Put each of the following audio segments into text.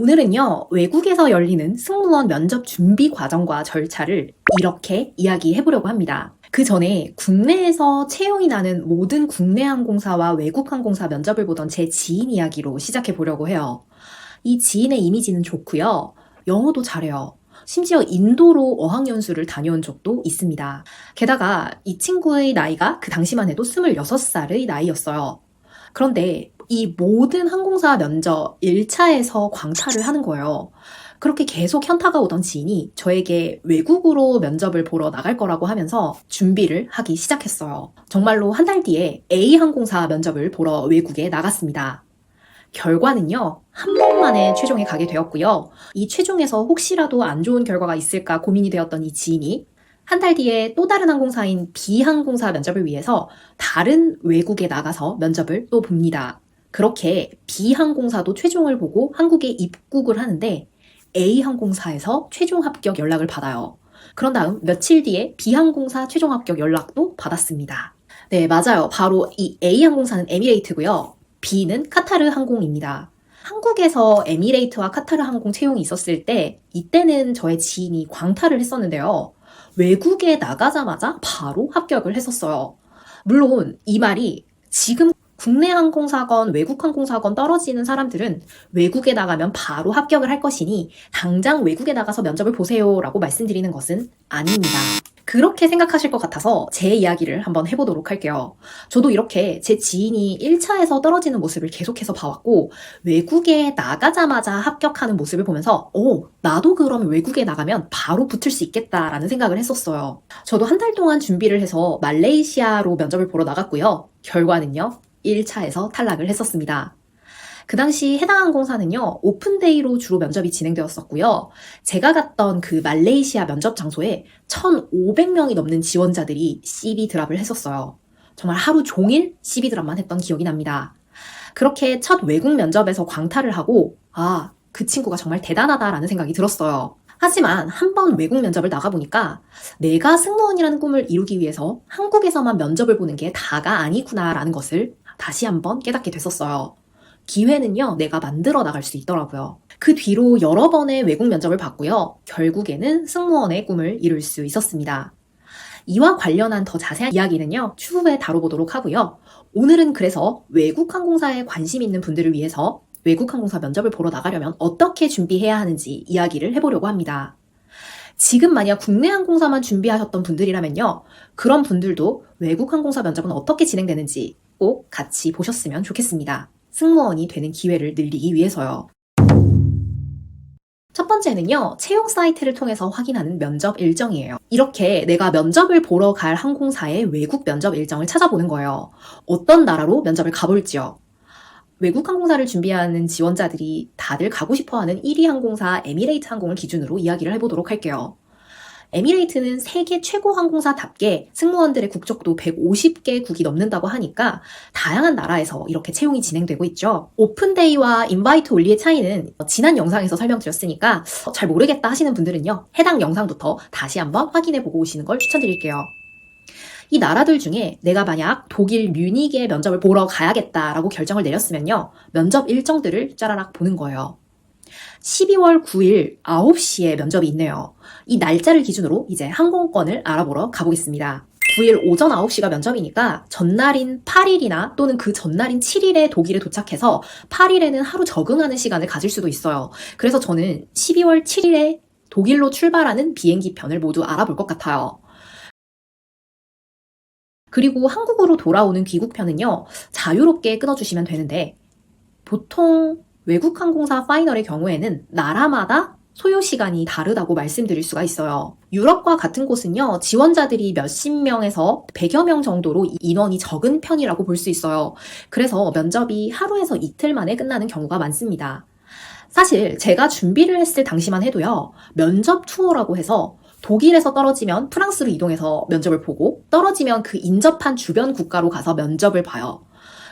오늘은요, 외국에서 열리는 승무원 면접 준비 과정과 절차를 이렇게 이야기해 보려고 합니다. 그 전에 국내에서 채용이 나는 모든 국내 항공사와 외국 항공사 면접을 보던 제 지인 이야기로 시작해 보려고 해요. 이 지인의 이미지는 좋고요. 영어도 잘해요. 심지어 인도로 어학연수를 다녀온 적도 있습니다. 게다가 이 친구의 나이가 그 당시만 해도 26살의 나이였어요. 그런데 이 모든 항공사 면접 1차에서 광탈을 하는 거예요. 그렇게 계속 현타가 오던 지인이 저에게 외국으로 면접을 보러 나갈 거라고 하면서 준비를 하기 시작했어요. 정말로 한 달 뒤에 A항공사 면접을 보러 외국에 나갔습니다. 결과는요, 한 번 만에 최종에 가게 되었고요. 이 최종에서 혹시라도 안 좋은 결과가 있을까 고민이 되었던 이 지인이 한 달 뒤에 또 다른 항공사인 B항공사 면접을 위해서 다른 외국에 나가서 면접을 또 봅니다. 그렇게 B항공사도 최종을 보고 한국에 입국을 하는데 A항공사에서 최종 합격 연락을 받아요. 그런 다음 며칠 뒤에 B항공사 최종 합격 연락도 받았습니다. 네, 맞아요. 바로 이 A항공사는 에미레이트고요. B는 카타르 항공입니다. 한국에서 에미레이트와 카타르 항공 채용이 있었을 때 이때는 저의 지인이 광탈을 했었는데요. 외국에 나가자마자 바로 합격을 했었어요. 물론 이 말이 지금 국내 항공사건 외국 항공사건 떨어지는 사람들은 외국에 나가면 바로 합격을 할 것이니 당장 외국에 나가서 면접을 보세요 라고 말씀드리는 것은 아닙니다. 그렇게 생각하실 것 같아서 제 이야기를 한번 해보도록 할게요. 저도 이렇게 제 지인이 1차에서 떨어지는 모습을 계속해서 봐왔고 외국에 나가자마자 합격하는 모습을 보면서 나도 그러면 외국에 나가면 바로 붙을 수 있겠다라는 생각을 했었어요. 저도 한 달 동안 준비를 해서 말레이시아로 면접을 보러 나갔고요. 결과는요, 1차에서 탈락을 했었습니다. 그 당시 해당 항공사는요, 오픈데이로 주로 면접이 진행되었었고요. 제가 갔던 그 말레이시아 면접 장소에 1,500명이 넘는 지원자들이 CV 드랍을 했었어요. 정말 하루 종일 CV 드랍만 했던 기억이 납니다. 그렇게 첫 외국 면접에서 광탈을 하고, 그 친구가 정말 대단하다라는 생각이 들었어요. 하지만 한번 외국 면접을 나가보니까 내가 승무원이라는 꿈을 이루기 위해서 한국에서만 면접을 보는 게 다가 아니구나라는 것을 다시 한번 깨닫게 됐었어요. 기회는요, 내가 만들어 나갈 수 있더라고요. 그 뒤로 여러 번의 외국 면접을 봤고요. 결국에는 승무원의 꿈을 이룰 수 있었습니다. 이와 관련한 더 자세한 이야기는요, 추후에 다뤄보도록 하고요. 오늘은 그래서 외국 항공사에 관심 있는 분들을 위해서 외국 항공사 면접을 보러 나가려면 어떻게 준비해야 하는지 이야기를 해보려고 합니다. 지금 만약 국내 항공사만 준비하셨던 분들이라면요, 그런 분들도 외국 항공사 면접은 어떻게 진행되는지 꼭 같이 보셨으면 좋겠습니다. 승무원이 되는 기회를 늘리기 위해서요. 첫 번째는요, 채용 사이트를 통해서 확인하는 면접 일정이에요. 이렇게 내가 면접을 보러 갈 항공사의 외국 면접 일정을 찾아보는 거예요. 어떤 나라로 면접을 가볼지요. 외국 항공사를 준비하는 지원자들이 다들 가고 싶어하는 1위 항공사 에미레이트 항공을 기준으로 이야기를 해보도록 할게요. 에미레이트는 세계 최고 항공사답게 승무원들의 국적도 150개국이 넘는다고 하니까 다양한 나라에서 이렇게 채용이 진행되고 있죠. 오픈데이와 인바이트 올리의 차이는 지난 영상에서 설명드렸으니까 잘 모르겠다 하시는 분들은요, 해당 영상부터 다시 한번 확인해보고 오시는 걸 추천드릴게요. 이 나라들 중에 내가 만약 독일 뮤닉에 면접을 보러 가야겠다라고 결정을 내렸으면요, 면접 일정들을 짜라락 보는 거예요. 12월 9일 9시에 면접이 있네요. 이 날짜를 기준으로 이제 항공권을 알아보러 가보겠습니다. 9일 오전 9시가 면접이니까 전날인 8일이나 또는 그 전날인 7일에 독일에 도착해서 8일에는 하루 적응하는 시간을 가질 수도 있어요. 그래서 저는 12월 7일에 독일로 출발하는 비행기 편을 모두 알아볼 것 같아요. 그리고 한국으로 돌아오는 귀국편은요, 자유롭게 끊어주시면 되는데 보통 외국 항공사 파이널의 경우에는 나라마다 소요 시간이 다르다고 말씀드릴 수가 있어요. 유럽과 같은 곳은요, 지원자들이 몇십 명에서 100여 명 정도로 인원이 적은 편이라고 볼 수 있어요. 그래서 면접이 하루에서 이틀 만에 끝나는 경우가 많습니다. 사실 제가 준비를 했을 당시만 해도요, 면접 투어라고 해서 독일에서 떨어지면 프랑스로 이동해서 면접을 보고 떨어지면 그 인접한 주변 국가로 가서 면접을 봐요.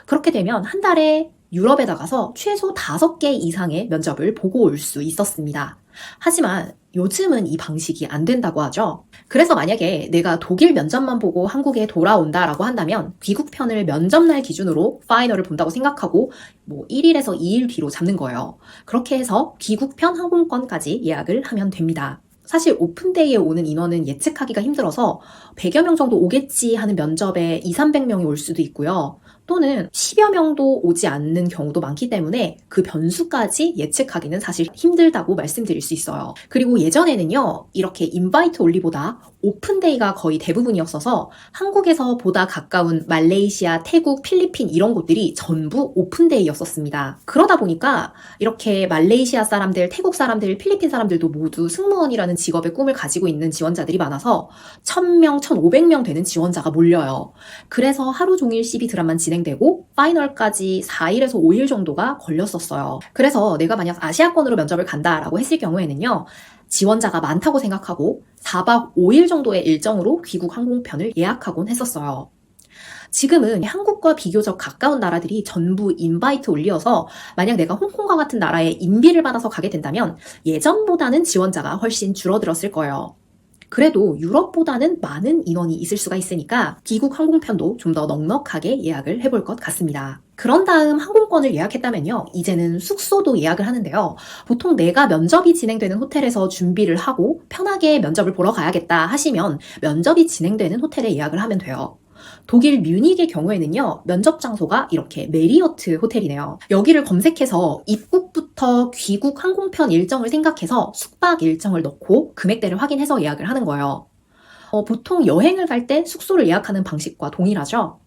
그렇게 되면 한 달에 유럽에 나가서 최소 5개 이상의 면접을 보고 올 수 있었습니다. 하지만 요즘은 이 방식이 안 된다고 하죠. 그래서 만약에 내가 독일 면접만 보고 한국에 돌아온다라고 한다면 귀국편을 면접날 기준으로 파이널을 본다고 생각하고 1일에서 2일 뒤로 잡는 거예요. 그렇게 해서 귀국편 항공권까지 예약을 하면 됩니다. 사실 오픈데이에 오는 인원은 예측하기가 힘들어서 100여 명 정도 오겠지 하는 면접에 200~300명이 올 수도 있고요. 또는 10여 명도 오지 않는 경우도 많기 때문에 그 변수까지 예측하기는 사실 힘들다고 말씀드릴 수 있어요. 그리고 예전에는요, 이렇게 인바이트 올리보다 오픈데이가 거의 대부분이었어서 한국에서 보다 가까운 말레이시아, 태국, 필리핀 이런 곳들이 전부 오픈데이였었습니다. 그러다 보니까 이렇게 말레이시아 사람들, 태국 사람들, 필리핀 사람들도 모두 승무원이라는 직업의 꿈을 가지고 있는 지원자들이 많아서 1000명, 1500명 되는 지원자가 몰려요. 그래서 하루 종일 CV 드랍만 진행되고 파이널까지 4일에서 5일 정도가 걸렸었어요. 그래서 내가 만약 아시아권으로 면접을 간다라고 했을 경우에는요, 지원자가 많다고 생각하고 4박 5일 정도의 일정으로 귀국 항공편을 예약하곤 했었어요. 지금은 한국과 비교적 가까운 나라들이 전부 인바이트 올리어서 만약 내가 홍콩과 같은 나라에 인비를 받아서 가게 된다면 예전보다는 지원자가 훨씬 줄어들었을 거예요. 그래도 유럽보다는 많은 인원이 있을 수가 있으니까 귀국 항공편도 좀 더 넉넉하게 예약을 해볼 것 같습니다. 그런 다음 항공권을 예약했다면요, 이제는 숙소도 예약을 하는데요. 보통 내가 면접이 진행되는 호텔에서 준비를 하고 편하게 면접을 보러 가야겠다 하시면 면접이 진행되는 호텔에 예약을 하면 돼요. 독일 뮤닉의 경우에는요, 면접 장소가 이렇게 메리어트 호텔이네요. 여기를 검색해서 입국부터 귀국 항공편 일정을 생각해서 숙박 일정을 넣고 금액대를 확인해서 예약을 하는 거예요. 보통 여행을 갈 때 숙소를 예약하는 방식과 동일하죠?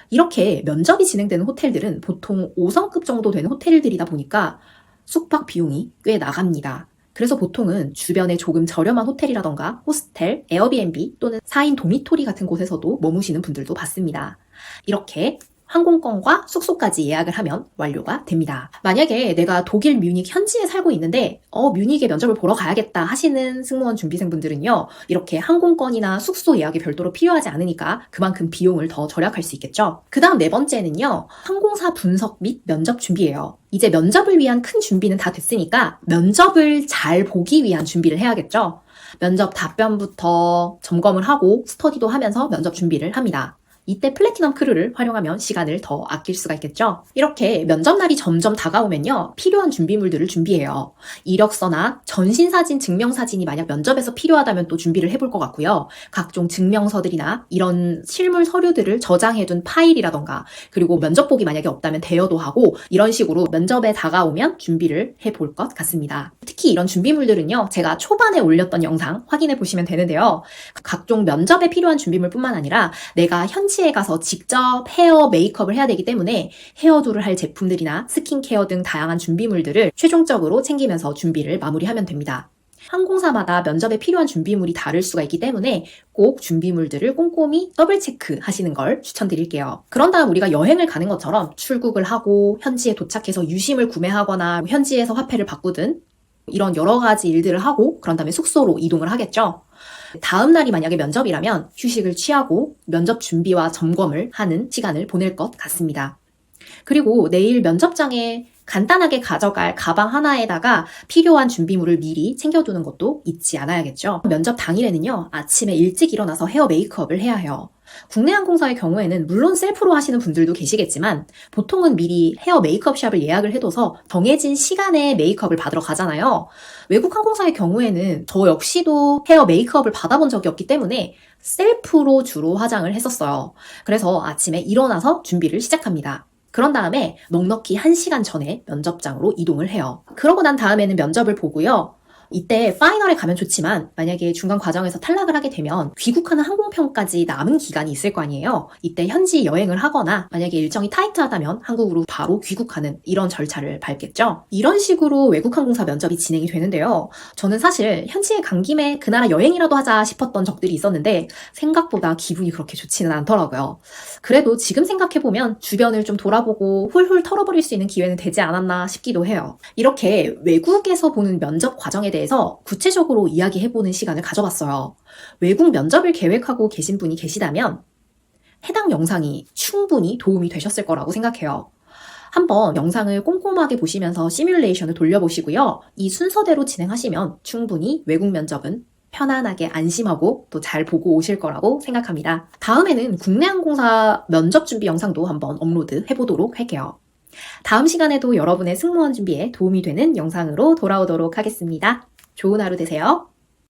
이렇게 면접이 진행되는 호텔들은 보통 5성급 정도 되는 호텔들이다 보니까 숙박 비용이 꽤 나갑니다. 그래서 보통은 주변에 조금 저렴한 호텔이라던가 호스텔, 에어비앤비 또는 4인 도미토리 같은 곳에서도 머무시는 분들도 봤습니다. 이렇게 항공권과 숙소까지 예약을 하면 완료가 됩니다. 만약에 내가 독일 뮤닉 현지에 살고 있는데 뮤닉에 면접을 보러 가야겠다 하시는 승무원 준비생분들은요, 이렇게 항공권이나 숙소 예약이 별도로 필요하지 않으니까 그만큼 비용을 더 절약할 수 있겠죠. 그 다음 4번째는요, 항공사 분석 및 면접 준비예요. 이제 면접을 위한 큰 준비는 다 됐으니까 면접을 잘 보기 위한 준비를 해야겠죠. 면접 답변부터 점검을 하고 스터디도 하면서 면접 준비를 합니다. 이때 플래티넘 크루를 활용하면 시간을 더 아낄 수가 있겠죠. 이렇게 면접날이 점점 다가오면요, 필요한 준비물들을 준비해요. 이력서나 전신사진, 증명사진이 만약 면접에서 필요하다면 또 준비를 해볼 것 같고요. 각종 증명서들이나 이런 실물 서류들을 저장해둔 파일이라던가, 그리고 면접복이 만약에 없다면 대여도 하고, 이런 식으로 면접에 다가오면 준비를 해볼 것 같습니다. 특히 이런 준비물들은요, 제가 초반에 올렸던 영상 확인해 보시면 되는데요. 각종 면접에 필요한 준비물뿐만 아니라 내가 현지에 가서 직접 헤어 메이크업을 해야 되기 때문에 헤어도를 할 제품들이나 스킨케어 등 다양한 준비물들을 최종적으로 챙기면서 준비를 마무리하면 됩니다. 항공사마다 면접에 필요한 준비물이 다를 수가 있기 때문에 꼭 준비물들을 꼼꼼히 더블 체크 하시는 걸 추천드릴게요. 그런 다음 우리가 여행을 가는 것처럼 출국을 하고 현지에 도착해서 유심을 구매하거나 현지에서 화폐를 바꾸든 이런 여러 가지 일들을 하고 그런 다음에 숙소로 이동을 하겠죠. 다음 날이 만약에 면접이라면 휴식을 취하고 면접 준비와 점검을 하는 시간을 보낼 것 같습니다. 그리고 내일 면접장에 간단하게 가져갈 가방 하나에다가 필요한 준비물을 미리 챙겨두는 것도 잊지 않아야겠죠. 면접 당일에는요, 아침에 일찍 일어나서 헤어 메이크업을 해야 해요. 국내 항공사의 경우에는 물론 셀프로 하시는 분들도 계시겠지만 보통은 미리 헤어 메이크업 샵을 예약을 해둬서 정해진 시간에 메이크업을 받으러 가잖아요. 외국 항공사의 경우에는 저 역시도 헤어 메이크업을 받아본 적이 없기 때문에 셀프로 주로 화장을 했었어요. 그래서 아침에 일어나서 준비를 시작합니다. 그런 다음에 넉넉히 1시간 전에 면접장으로 이동을 해요. 그러고 난 다음에는 면접을 보고요. 이때 파이널에 가면 좋지만 만약에 중간 과정에서 탈락을 하게 되면 귀국하는 항공편까지 남은 기간이 있을 거 아니에요. 이때 현지 여행을 하거나 만약에 일정이 타이트하다면 한국으로 바로 귀국하는 이런 절차를 밟겠죠. 이런 식으로 외국 항공사 면접이 진행이 되는데요. 저는 사실 현지에 간 김에 그 나라 여행이라도 하자 싶었던 적들이 있었는데 생각보다 기분이 그렇게 좋지는 않더라고요. 그래도 지금 생각해보면 주변을 좀 돌아보고 훌훌 털어버릴 수 있는 기회는 되지 않았나 싶기도 해요. 이렇게 외국에서 보는 면접 과정에 대해서 구체적으로 이야기해보는 시간을 가져봤어요. 외국 면접을 계획하고 계신 분이 계시다면 해당 영상이 충분히 도움이 되셨을 거라고 생각해요. 한번 영상을 꼼꼼하게 보시면서 시뮬레이션을 돌려보시고요. 이 순서대로 진행하시면 충분히 외국 면접은 편안하게 안심하고 또 잘 보고 오실 거라고 생각합니다. 다음에는 국내 항공사 면접 준비 영상도 한번 업로드 해보도록 할게요. 다음 시간에도 여러분의 승무원 준비에 도움이 되는 영상으로 돌아오도록 하겠습니다. 좋은 하루 되세요.